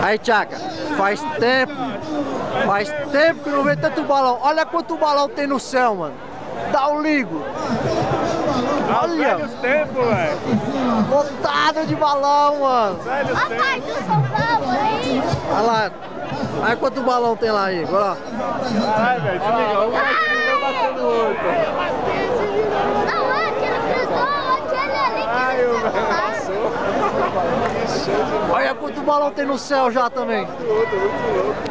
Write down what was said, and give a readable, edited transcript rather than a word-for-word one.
Aí, Tchaca, faz tempo que não vê tanto balão. Olha quanto balão tem no céu, mano. Dá um ligo. Olha. Velhos tempos, velho. Lotado de balão, mano. Velhos tempos. Pai do São Paulo aí. Olha lá. Olha quanto balão tem lá aí. Olha lá. Caralho, velho, se liga. Um vai batendo o outro. Não, aquele frisou, aquele ali que Ai, ele o velho tá. passou. Olha quanto balão tem no céu já também. Muito louco.